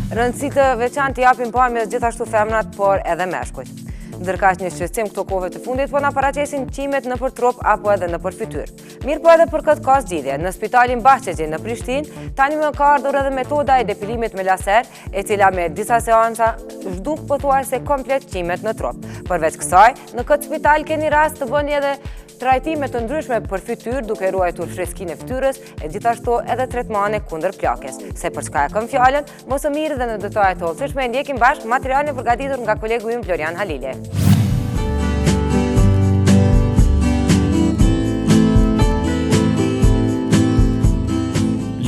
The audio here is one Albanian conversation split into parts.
Rëndësi të veçantë japin pamje gjithashtu femrat, por edhe meshkujt. Ndërkaq një shqetësim këto kohëve të fundit po na paraqisin qimet nëpër trup apo edhe nëpër fytyrë. Mirë po edhe për këtë ka zgjidhje. Në spitalin Bahçeçi në Prishtinë tani më ka ardhur edhe metoda e depilimit me laser, e cila me disa seanca zhduk pothuajse komplet qimet në trup. Përveç kësaj, në këtë spital keni rast të bëni edhe trajtime të ndryshme për fytyrë duke ruajtur freskinë e fytyrës e gjithashtu edhe tretmane kundër plakjes. Se për çka e kam fjalën, mos e mirë dhe në detajet të opsishme ndjekim bashkë materialin e përgatitur nga kolegu im Florian Halili.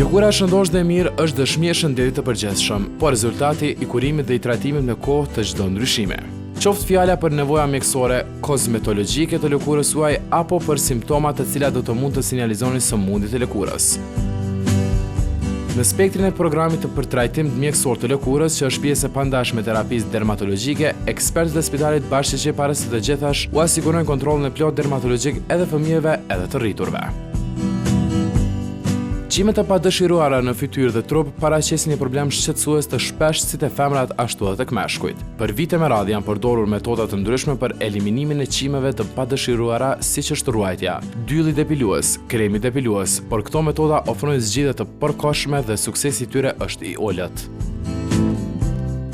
Lëkura shëndosh dhe mirë është dëshmi e shëndetit të përgjithshëm, po rezultati i kurimit dhe i trajtimit në kohë të çdo ndryshime. Qoftë fjala për nevoja mjekësore, kozmetologjike të lëkurës suaj apo për simptomat të cilat do të mund të sinjalizonin sëmundjet e lëkurës. Në spektrin e programit të përtrajtim mjekësor të lëkurës, që është pjesë e pandashme e terapisë dermatologjike, ekspertët e Spitalit Bahçeçi para së të gjithash u asigurojnë kontrollin e plotë dermatologjik edhe fëmijëve edhe të rriturve. Qimet e padëshiruara në fytyrë dhe trup paraqesin një problem shqetësues të shpesh si te femrat ashtu edhe tek meshkujt. Për vite me radhë janë përdorur metoda të ndryshme për eliminimin e qimeve të padëshiruara, siç është ruajtja, dylli depilues, kremi depilues, por këto metoda ofrojnë zgjidhje të përkohshme dhe suksesi i tyre është i ulët.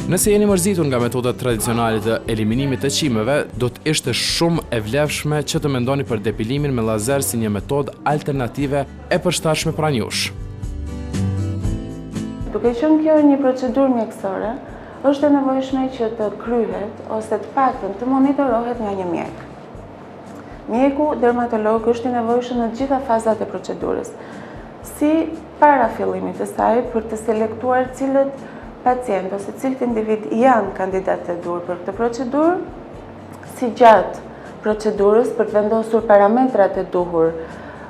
Nëse jeni mërzitur nga metodat tradicionale të eliminimit të qimeve, do të ishte shumë e vlefshme që të mendoni për depilimin me lazer si një metodë alternative e përshtatshme pranë jush. Duke qenë kjo një procedurë mjekësore, është e nevojshme që të kryhet ose të paktën të monitorohet nga një mjek. Mjeku dermatolog është i nevojshëm në të gjitha fazat e procedurës, si para fillimit të saj për të selektuar cilët pacient ose cilët individ janë kandidatë të duhur për këtë procedurë, si gjatë procedurës për të vendosur parametrat e duhur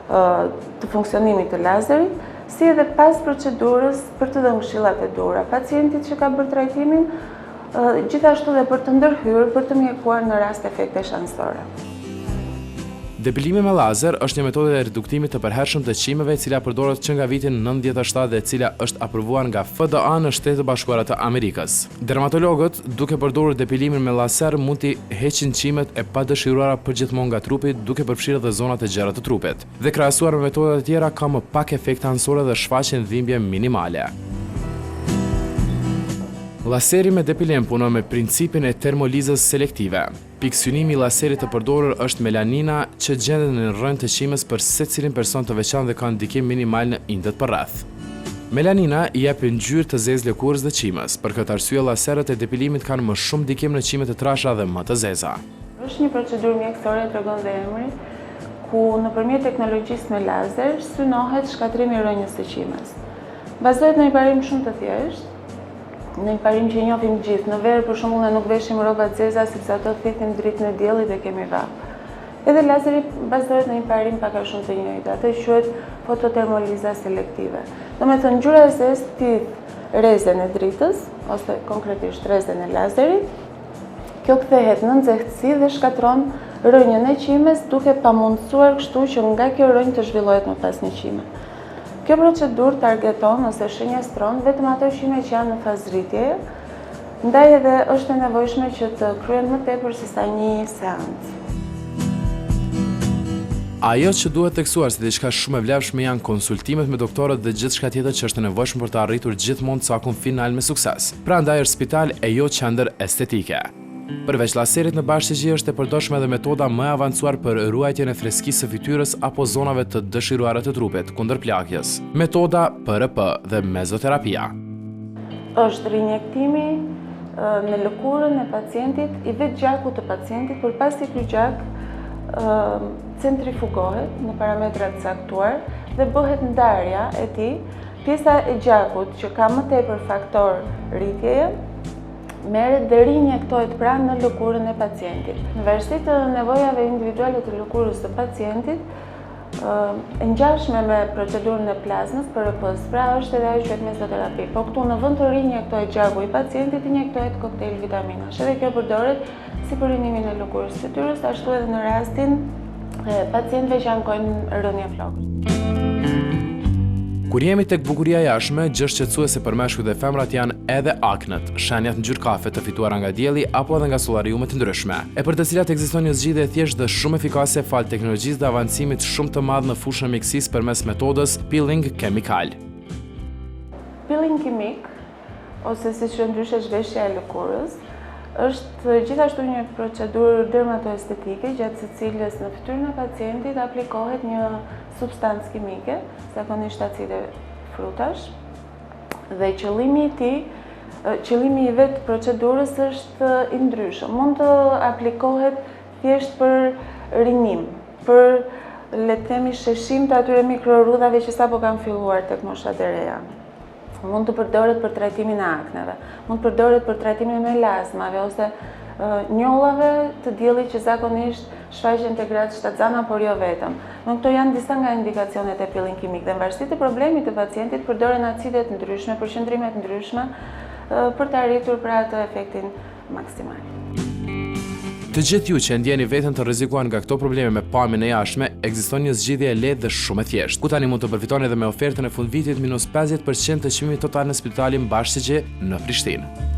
të funksionimit të lazerit, si edhe pas procedurës për të dhënë këshillat e duhura pacientit që ka bërë trajtimin, gjithashtu dhe për të ndërhyrë për të mjekuar në rast efekte shansore. Depilimi me lazer është një metodë e reduktimit të përhershëm të qimeve, e cila përdoret që nga vitin 97 dhe e cila është aprovuar nga FDA në Shtetet e Bashkuara të Amerikës. Dermatologët, duke përdorur depilimin me lazer, mund t'i heqin qimet e padëshiruara përgjithmonë nga trupi, duke përfshirë edhe zonat e gjera të trupit. Dhe krahasuar me metodat e tjera, ka më pak efekte anësore dhe shfaqen dhimbje minimale. Laseri me depilim punon me principin e termolizës selektive. Pikësynimi i laserit të përdorur është melanina, që gjendet në rrënjë të qimes për secilin person të veçantë dhe ka ndikim minimal në indet përreth. Melanina i jep ngjyrë të zezë lëkurës dhe qimes. Për këtë arsye, laserët e depilimit kanë më shumë ndikim në qime të trasha dhe më të zeza. Është një procedurë mjekësore, tregon dhe emri, ku nëpërmjet teknologjisë me lazer synohet shkatrimi i rrënjës së qimes. Bazohet në një parim shumë të thjeshtë, në një parim që i njohim gjithë. Në verë, për shembull, ne nuk veshim rroba të zeza sepse ato thithim dritën e diellit dhe kemi vap. Edhe lazeri bazohet në një parim pak a shumë të njëjtë. Atë quhet fototermoliza selektive. Domethënë ngjyra e zezë thith rrezën e dritës ose konkretisht rrezën e lazerit. Kjo kthehet në nxehtësi dhe shkatron rrënjën e qimes, duke pamundsuar kështu që nga kjo rrënjë të zhvillohet më pas një qime. Kjo procedurë targeton ose shënjestron vetëm ato qime që janë në fazë rritjeje, ndaj edhe është e nevojshme që të kryen më tepër se sa një seancë. Ajo që duhet teksuar si diçka shumë e vlefshme janë konsultimet me doktorët dhe gjithçka tjetër që është e nevojshme për të arritur gjithmonë cakun final me sukses. Prandaj është spital e jo qendër estetike. Përveç laserit në Bahçeçi është e përdorshme edhe metoda më e avancuar për ruajtjen e freskisë së fytyrës apo zonave të dëshiruara të trupit kundër plagjes. Metoda PRP dhe mezoterapia. Është rinjektimi në lëkurën e pacientit i vetë gjakut të pacientit, përpasi ky gjak centrifugohet në parametrat caktuar dhe bëhet ndarja e tij, pjesa e gjakut që ka më tepër faktor rritjeje merret dhe rinjektohet pranë në lëkurën e pacientit. Në varësi të nevojave individuale të lëkurës së pacientit, e ngjashme me procedurën e plazmës, PRP-s, pra është edhe ajo që quhet mezoterapi. Po këtu në vend të rinjektohet gjaku i pacientit, injektohet koktejl vitaminash. Edhe kjo përdoret si për rinimin e lëkurës së fytyrës, ashtu edhe në rastin pacientëve që ankojnë rrënje flokësh. Kur jemi tek bukuria jashtme, gjë shqetësuese për meshkujt dhe femrat janë edhe aknët, shenjat ngjyrë kafe të fituara nga dielli apo edhe nga solariume të ndryshme, e për të cilat ekziston një zgjidhje e thjeshtë dhe shumë efikase fal teknologjisë dhe avancimit shumë të madh në fushën e mjekësisë përmes metodës peeling kimikal. Peeling kimik, ose siç ndryshe zhveshja e lëkurës, është gjithashtu një procedurë dermatoestetike gjatë së cilës në fytyrën e pacientit aplikohet një substancë kimike, zakonisht acide frutash, dhe qëllimi i vetë procedurës është i ndryshëm. Mund të aplikohet thjesht për rinim, për le të themi sheshim të atyre mikrorrudhave që sapo kanë filluar tek moshat e reja. Mund të përdoret për trajtimin e akneve, mund të përdoret për trajtimin e melazmave ose njollave të diellit që zakonisht shfaqen te gratë shtatzana, por jo vetëm. Këto janë disa nga indikacionet e peeling kimik dhe në varësi të problemit të pacientit përdoren acide të ndryshme, përqendrime të ndryshme për të arritur pra atë efektin maksimal. Të gjithë ju që ndjeni veten të rrezikuar nga këto probleme me pamjen e jashtme, ekziston një zgjidhje e lehtë dhe shumë e thjeshtë. Ku tani mund të përfitoni edhe me ofertën e fundvitit -50% të çmimit total në Spitalin Bashkësigje në Prishtinë.